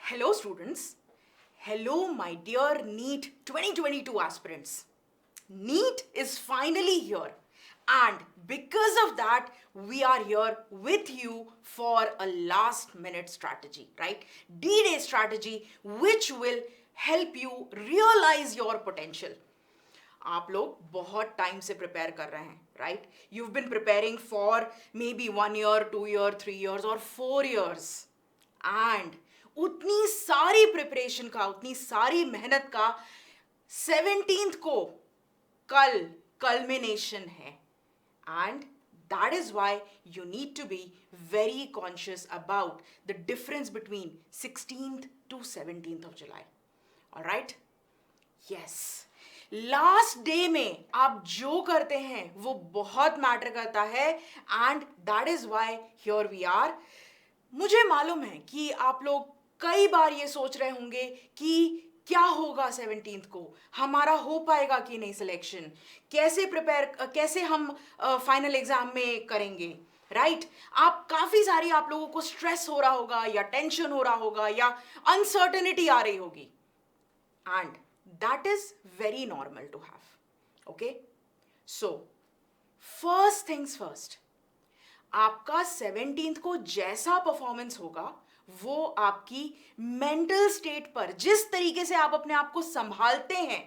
Hello, students. Hello, my dear NEET 2022 aspirants. NEET is finally here, and because of that, we are here with you for a last minute strategy, right? D-Day strategy, which will help you realize your potential. आप लोग बहुत time से prepare कर रहे हैं right you've been preparing for maybe 1 year 2 year 3 years or 4 years and उतनी सारी preparation का उतनी सारी मेहनत का 17th को कल कल्मिनेशन है and that is why you need to be very conscious about the difference between 16th to 17th of July. All right? Yes. Last day में आप जो करते हैं वो बहुत मैटर करता है and that is why here we are. मुझे मालूम है कि आप लोग कई बार ये सोच रहे होंगे कि क्या होगा 17th को, हमारा हो पाएगा कि नहीं सिलेक्शन, कैसे प्रिपेयर, कैसे हम फाइनल एग्जाम में करेंगे राइट आप काफी सारी आप लोगों को स्ट्रेस हो रहा होगा या टेंशन हो रहा होगा या अनसर्टेनिटी आ रही होगी and that is very normal to have. Okay? So, first things first. आपका 17th को जैसा परफॉर्मेंस होगा वो आपकी मेंटल स्टेट पर, जिस तरीके से आप अपने आप को संभालते हैं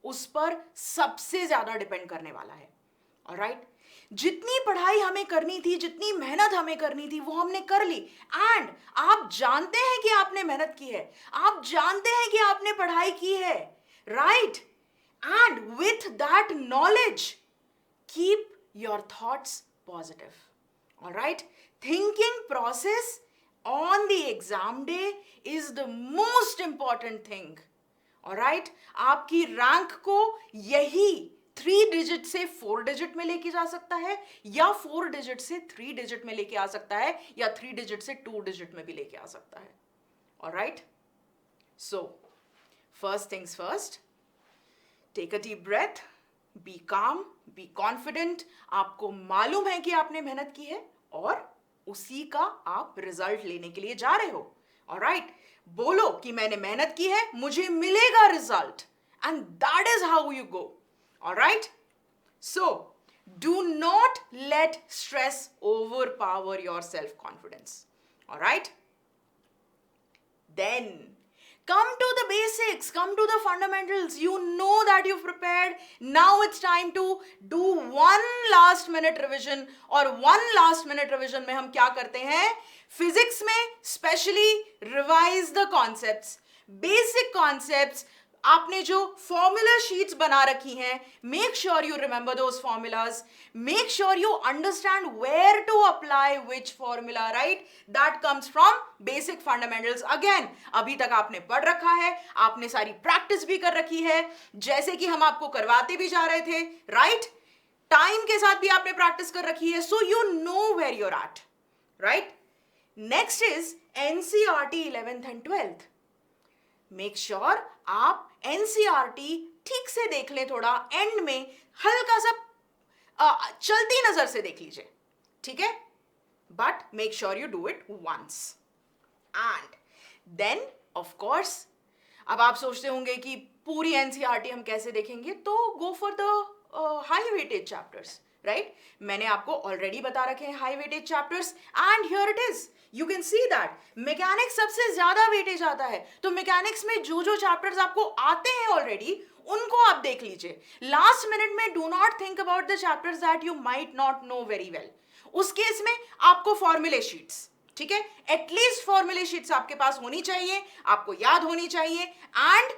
उस पर सबसे ज्यादा डिपेंड करने वाला है. ऑलराइट? जितनी पढ़ाई हमें करनी थी, जितनी मेहनत हमें करनी थी, वो हमने कर ली एंड आप जानते हैं कि आपने मेहनत की है, आप जानते हैं कि आपने पढ़ाई की है, right? And with that knowledge, keep your thoughts positive. All right? Thinking process on the exam day is the most important thing. All right? आपकी रैंक को यही 3 डिजिट से 4 डिजिट में लेके जा सकता है या 4 डिजिट से 3 डिजिट में लेके आ सकता है या 3 डिजिट से 2 डिजिट में भी लेके आ सकता है. All right? So, first things first, take a deep breath, be calm, be confident. आपको मालूम है कि आपने मेहनत की है और उसी का आप रिजल्ट लेने के लिए जा रहे हो. ऑलराइट? बोलो कि मैंने मेहनत की है, मुझे मिलेगा result and that is how you go. Alright? So do not let stress overpower your self confidence. Alright? Then come to the basics, come to the fundamentals. You know that you've prepared. Now it's time to do one last minute revision. और one last minute revision में हम क्या करते हैं? Physics में specially revise the concepts, basic concepts. आपने जो formula sheets बना रखी हैं, make sure you remember those formulas, make sure you understand where to apply which formula, right? That comes from basic fundamentals. Again, अभी तक आपने पढ़ रखा है, आपने सारी प्रैक्टिस भी कर रखी है, जैसे कि हम आपको करवाते भी जा रहे थे, राइट? टाइम के साथ भी आपने प्रैक्टिस कर रखी है, so you know where you're at, right? Next is NCERT 11th and 12th. Make sure आप एनसीईआरटी ठीक से देख लें, थोड़ा एंड में हल्का सा चलती नजर से देख लीजिए, ठीक है? But make sure you do it once and then of course. अब आप सोचते होंगे कि पूरी एनसीईआरटी हम कैसे देखेंगे, तो go for the high weightage chapters, right? मैंने आपको ऑलरेडी बता रखे हैं high weightage chapters and here it is. You can see that mechanics सबसे ज्यादा वेटेज आता है, तो मैकेनिक्स में जो जो चैप्टर्स आपको आते हैं ऑलरेडी उनको आप देख लीजिए. लास्ट मिनट में do not think about the chapters that you might not know very well. उस केस में आपको फॉर्मूले शीट्स, ठीक है, एटलीस्ट फॉर्मूले शीट्स आपके पास होनी चाहिए, आपको याद होनी चाहिए एंड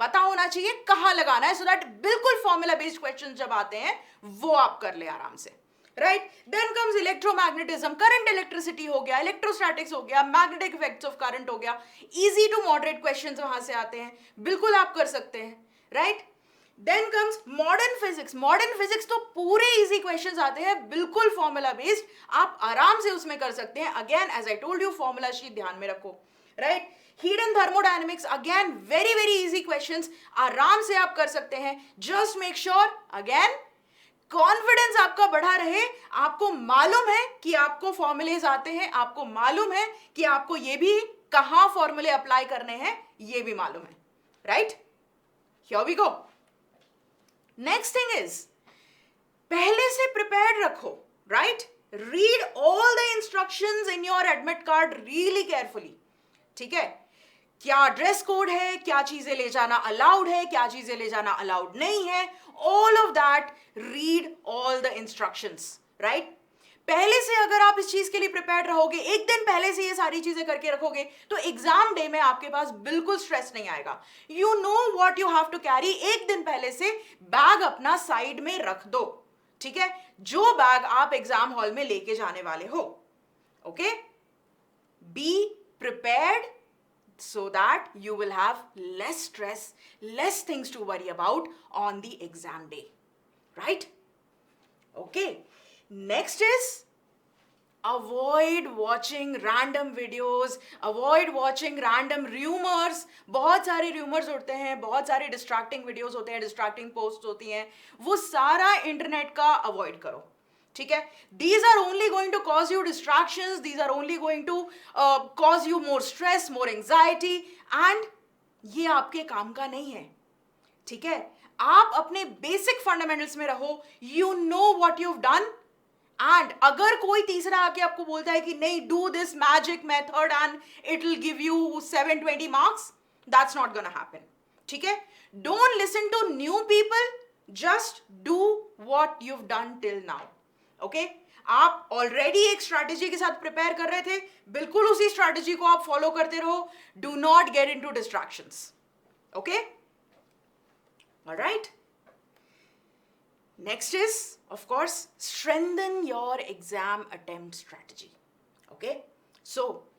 पता होना चाहिए कहां लगाना है, सो दैट बिल्कुल फॉर्मूला बेस्ड क्वेश्चन जब आते हैं वो आप कर ले आराम से, right? Then comes electromagnetism, current electricity हो गया, इलेक्ट्रोस्टैटिक्स हो गया, मैग्नेटिक इफेक्ट्स ऑफ करंट हो गया. इजी टू मॉडरेट क्वेश्चंस वहां से आते हैं, बिल्कुल आप कर सकते हैं, right? Then comes modern physics. Modern physics तो पूरे इजी क्वेश्चंस आते हैं, बिल्कुल फॉर्मूला बेस्ड, आप आराम से उसमें कर सकते हैं. Again as I told you, formula sheet ध्यान में रखो, right? Heat and thermodynamics, again very very easy questions, आराम से आप कर सकते हैं. Just make sure again confidence आपका बढ़ा रहे. आपको मालूम है कि आपको फॉर्मूलेज आते हैं, आपको मालूम है कि आपको ये भी कहां फॉर्मूले अप्लाई करने हैं ये भी मालूम है, right? Here we go. Next thing is, पहले से प्रिपेयर्ड रखो, right? Read all the instructions in your admit card really carefully, ठीक है? क्या ड्रेस कोड है, क्या चीजें ले जाना अलाउड है, क्या चीजें ले जाना अलाउड नहीं है, all of that read all the instructions, right? पहले से अगर आप इस चीज के लिए प्रिपेयर्ड रहोगे, एक दिन पहले से ये सारी चीजें करके रखोगे, तो एग्जाम डे में आपके पास बिल्कुल स्ट्रेस नहीं आएगा। You know what you have to carry. एक दिन पहले से बैग अपना साइड में रख दो, ठीक है? जो बैग आप एग्जाम हॉल में लेके जाने वाले हो, okay? Be prepared so that you will have less stress, less things to worry about on the exam day, right? Okay, next is avoid watching random videos, avoid watching random rumors. बहुत सारे rumors उड़ते हैं, बहुत सारे distracting videos होते हैं, distracting posts होती हैं, वो सारा इंटरनेट का avoid करो, ठीक है? These are only going to cause you distractions, these are only going to cause you more stress, more anxiety, and ये आपके काम का नहीं है, ठीक है? आप अपने बेसिक फंडामेंटल्स में रहो, you know what you've done, and अगर कोई तीसरा आके आपको बोलता है कि नहीं, do this magic method and it will give you 720 marks, that's not gonna happen, ठीक है? Don't listen to new people, just do what you've done till now. Okay आप ऑलरेडी एक स्ट्रैटेजी के साथ प्रिपेयर कर रहे थे, बिल्कुल उसी स्ट्रैटेजी को आप फॉलो करते रहो. Do not get into distractions. Okay, alright. Next is of course strengthen your exam attempt strategy. Okay, so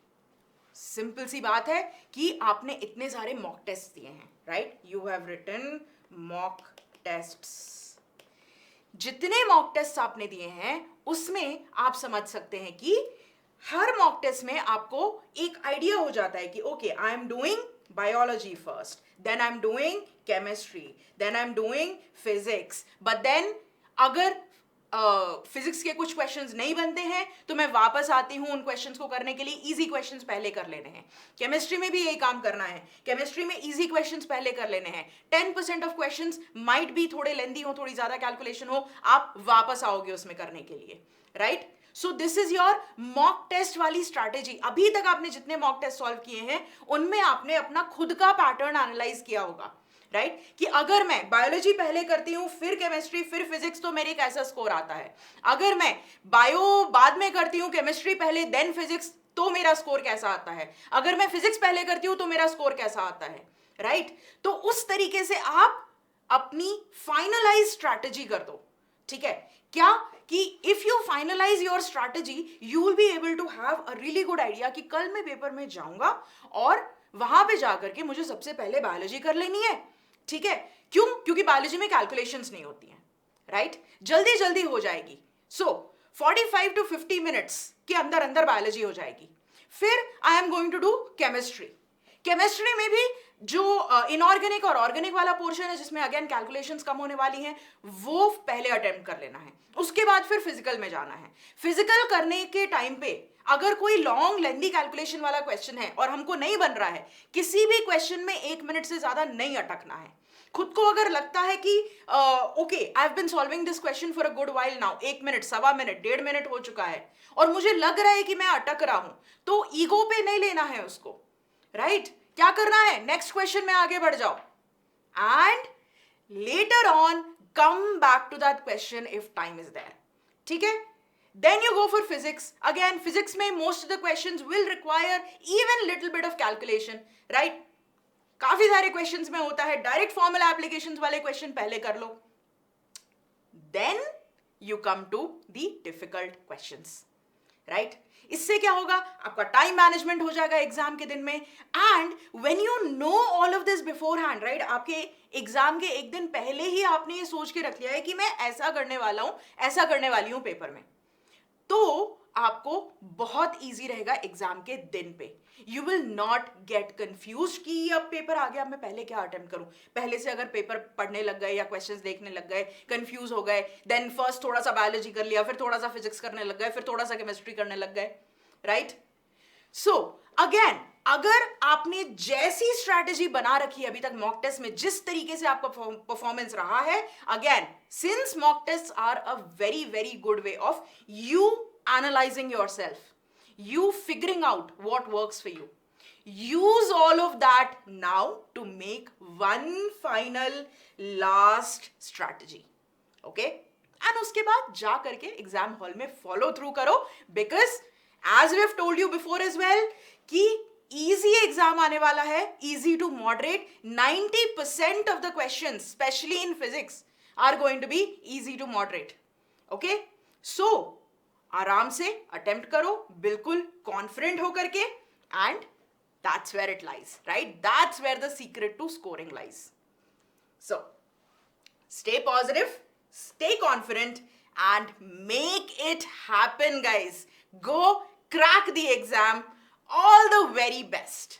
simple सी बात है कि आपने इतने सारे मॉक टेस्ट दिए हैं, right? You have written mock tests. जितने मॉक टेस्ट आपने दिए हैं उसमें आप समझ सकते हैं कि हर मॉक टेस्ट में आपको एक आइडिया हो जाता है कि okay, I am doing biology first, then I am doing chemistry, then I am doing physics, but then अगर फिजिक्स के कुछ क्वेश्चंस नहीं बनते हैं तो मैं वापस आती हूं उन क्वेश्चंस को करने के लिए. इजी क्वेश्चंस पहले कर लेने हैं. केमिस्ट्री में भी यही काम करना है. केमिस्ट्री में इजी क्वेश्चंस पहले कर लेने हैं. 10% ऑफ क्वेश्चंस माइट भी थोड़े लेंदी हो, थोड़ी ज्यादा कैलकुलेशन हो, आप वापस आओगे उसमें करने के लिए, right? So this is your mock test वाली स्ट्रैटेजी. अभी तक आपने जितने मॉक टेस्ट सॉल्व किए हैं उनमें आपने अपना खुद का पैटर्न एनालाइज किया होगा, राइट? कि अगर मैं बायोलॉजी पहले करती हूं, फिर केमिस्ट्री, फिर फिजिक्स, तो मेरे कैसा स्कोर आता है. अगर मैं बायो बाद में करती हूं, केमिस्ट्री पहले देन फिजिक्स, तो मेरा स्कोर कैसा आता है. अगर मैं फिजिक्स पहले करती हूं तो मेरा स्कोर कैसा आता है, राइट? तो उस तरीके से आप अपनी फाइनलाइज स्ट्रैटेजी कर दो, ठीक है? क्या कि if you finalize your strategy you will be able to have a really good idea कि कल मैं पेपर में जाऊंगा और वहां पे जाकर के मुझे सबसे पहले बायोलॉजी कर लेनी है, ठीक है? क्यों? क्योंकि बायोलॉजी में कैलकुलेशंस नहीं होती हैं, राइट? जल्दी जल्दी हो जाएगी. सो 45 to 50 मिनट्स के अंदर अंदर बायोलॉजी हो जाएगी. फिर I am going to do chemistry. Chemistry में भी जो इनऑर्गेनिक और ऑर्गेनिक वाला पोर्शन है जिसमें अगेन कैलकुलेशंस कम होने वाली हैं, वो पहले अटेम्प्ट कर लेना है. उसके बाद फिर फिजिकल में जाना है. फिजिकल करने के टाइम पे अगर कोई लॉन्ग लेंदी कैलकुलेशन वाला क्वेश्चन है और हमको नहीं बन रहा है, किसी भी क्वेश्चन में 1 मिनट से ज्यादा नहीं अटकना है. खुद को अगर लगता है कि okay, I have been solving this question for a good while now, 1 minute, 1.25 minute, 1.5 minute हो चुका है और मुझे लग रहा है कि मैं अटक रहा हूं, तो ईगो पे नहीं लेना है उसको, राइट? क्या करना है? नेक्स्ट क्वेश्चन में आगे बढ़ जाओ and later on come back to that question if time is there, ठीक है? Then you go for physics. Again, physics में most of the questions will require even little bit of calculation, right? काफी सारे questions में होता है direct formula applications वाले question पहले कर लो. Then you come to the difficult questions, right? इससे क्या होगा? आपका टाइम मैनेजमेंट हो जाएगा एग्जाम के दिन में. And when you know all of this before hand, right? आपके एग्जाम के एक दिन पहले ही आपने ये सोच के रख लिया है कि मैं ऐसा करने वाला हूं, ऐसा करने वाली हूं पेपर में, तो आपको बहुत इजी रहेगा एग्जाम के दिन पे. You will not get confuse कि अब पेपर आ गया, अब मैं पहले क्या अटेम्प्ट करूं. पहले से अगर पेपर पढ़ने लग गए या क्वेश्चंस देखने लग गए, कंफ्यूज हो गए, देन फर्स्ट थोड़ा सा बायोलॉजी कर लिया, फिर थोड़ा सा फिजिक्स करने लग गए, फिर थोड़ा सा केमिस्ट्री करने लग गए, राइट? सो अगेन अगर आपने जैसी स्ट्रैटेजी बना रखी है अभी तक मॉक टेस्ट में, जिस तरीके से आपका परफॉर्मेंस रहा है, again since mock test are a very very good way of you analysing yourself, you figuring out what works for you. Use all of that now to make one final last strategy. Okay? And उसके बाद जा करके exam hall में follow through करो, because as we have told you before as well कि easy exam आने वाला है, easy to moderate. 90% of the question specially in physics are going to be easy to moderate. Okay, so आराम से attempt करो, बिल्कुल confident होकर के, and that's where it lies, right? That's where the secret to scoring lies. So stay positive, stay confident, and make it happen, guys. Go crack the exam. All the very best.